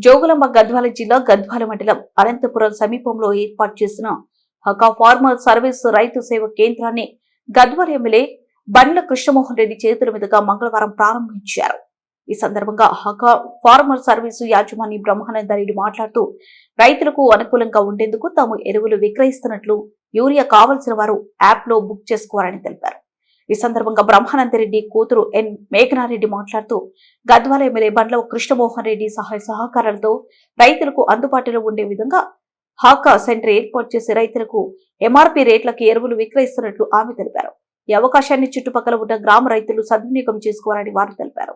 జోగులాంబ గద్వాల జిల్లా గద్వాల మండలం అనంతపురం సమీపంలో ఏర్పాటు చేసిన హకా ఫార్మర్ సర్వీస్ రైతు సేవ కేంద్రాన్ని గద్వాల ఎమ్మెల్యే బండ్ల కృష్ణమోహన్ రెడ్డి చేతుల మీదుగా మంగళవారం ప్రారంభించారు. ఈ సందర్భంగా హకా ఫార్మర్ సర్వీసు యాజమాని బ్రహ్మానందరెడ్డి మాట్లాడుతూ రైతులకు అనుకూలంగా ఉండేందుకు తాము ఎరువులు విక్రయిస్తున్నట్లు, యూరియా కావలసిన వారు యాప్ లో బుక్ చేసుకోవాలని తెలిపారు. ఈ సందర్భంగా బ్రహ్మానందరెడ్డి కూతురు ఎన్ మేఘనారెడ్డి మాట్లాడుతూ గద్వాల ఎమ్మెల్యే బండ్ల కృష్ణమోహన్ రెడ్డి సహాయ సహకారాలతో రైతులకు అందుబాటులో ఉండే విధంగా హాకా సెంటర్ ఏర్పాటు చేసి రైతులకు ఎంఆర్పీ రేట్లకు ఎరువులు విక్రయిస్తున్నట్లు ఆమె తెలిపారు. ఈ అవకాశాన్ని చుట్టుపక్కల ఉన్న గ్రామ రైతులు సద్వినియోగం చేసుకోవాలని వారు తెలిపారు.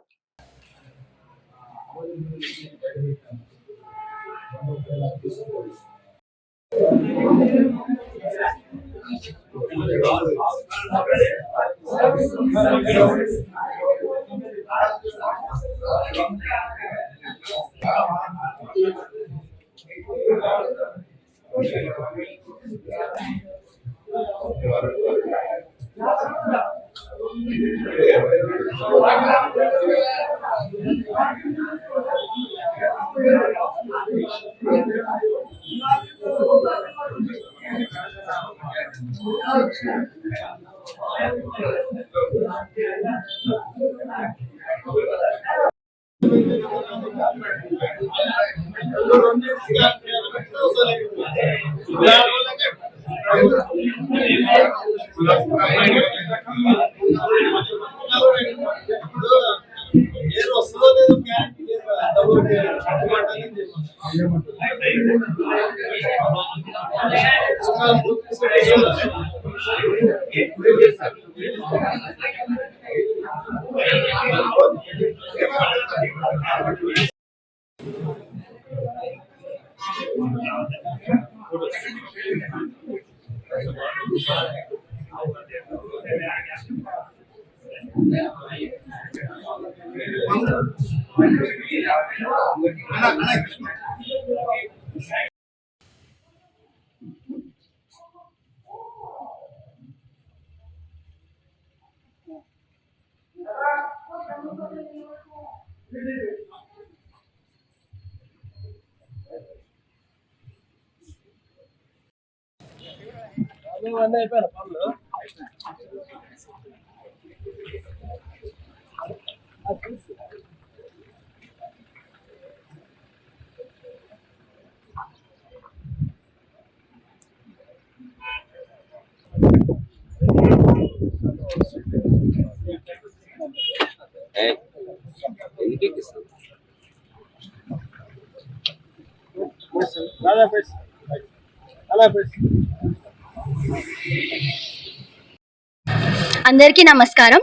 అందరికీ నమస్కారం.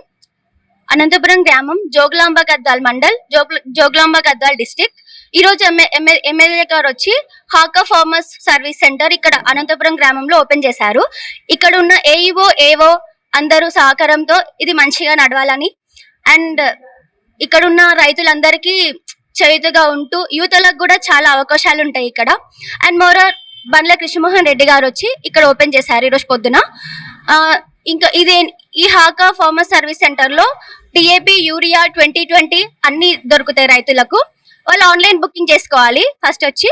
అనంతపురం గ్రామం, జోగులాంబ గద్వాల్ మండల్, జోగులాంబ గద్వాల్ డిస్ట్రిక్ట్. ఈ రోజు ఎమ్మెల్యే గారు వచ్చి హాకా ఫార్మర్స్ సర్వీస్ సెంటర్ ఇక్కడ అనంతపురం గ్రామంలో ఓపెన్ చేశారు. ఇక్కడ ఉన్న ఏఓ అందరూ సహకారంతో ఇది మంచిగా నడవాలని అండ్ ఇక్కడ ఉన్న రైతులందరికీ చేతుగా ఉంటూ యువతలకు కూడా చాలా అవకాశాలు ఉంటాయి ఇక్కడ. అండ్ మోరర్ బండ్ల కృష్ణమోహన్ రెడ్డి గారు వచ్చి ఇక్కడ ఓపెన్ చేశారు ఈరోజు పొద్దున. ఇంకా ఈ హాకా ఫార్మర్ సర్వీస్ సెంటర్ లో టిఏపి, యూరియా 2020 అన్ని దొరుకుతాయి రైతులకు. వాళ్ళు ఆన్లైన్ బుకింగ్ చేసుకోవాలి ఫస్ట్ వచ్చి.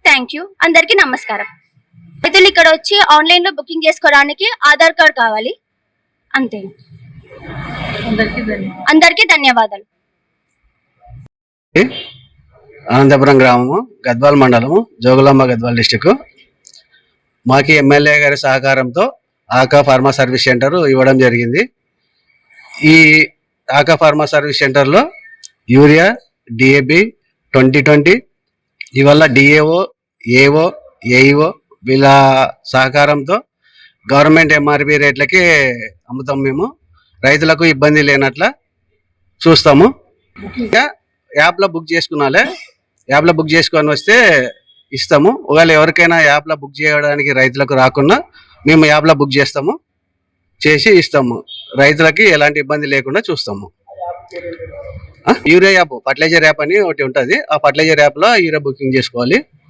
Thank you. అందరికీ నమస్కారం. రైతులు ఇక్కడ వచ్చి ఆన్లైన్ లో బుకింగ్ చేసుకోవడానికి ఆధార్ కార్డ్ కావాలి, అంతే. అందరికీ ధన్యవాదాలు. అనంతపురం గ్రామము, గద్వాల్ మండలము, జోగులాంబ గద్వాల్ డిస్టిక్. మాకి ఎమ్మెల్యే గారి సహకారంతో ఆకా ఫార్మా సర్వీస్ సెంటర్ ఇవ్వడం జరిగింది. ఈ ఆకా ఫార్మా సర్వీస్ సెంటర్లో యూరియా, డిఏపి 2020 ఇవల్ల డిఏఓ, ఏఓ, ఏఈఓ వీళ్ళ సహకారంతో గవర్నమెంట్ ఎంఆర్పి రేట్లకి అమ్ముతాం. మేము రైతులకు ఇబ్బంది లేనట్ల చూస్తాము. యాప్లో బుక్ చేసుకున్నాలే, యాప్లో బుక్ చేసుకొని వస్తే ఇస్తాము. ఒకవేళ ఎవరికైనా యాప్లో బుక్ చేయడానికి రైతులకు రాకుండా మేము యాప్లో బుక్ చేస్తాము, చేసి ఇస్తాము. రైతులకి ఎలాంటి ఇబ్బంది లేకుండా చూస్తాము. యూరియా యాప్, ఫర్టిలైజర్ యాప్ అని ఒకటి ఉంటుంది. ఆ ఫర్టిలైజర్ యాప్లో యూరియా బుకింగ్ చేసుకోవాలి.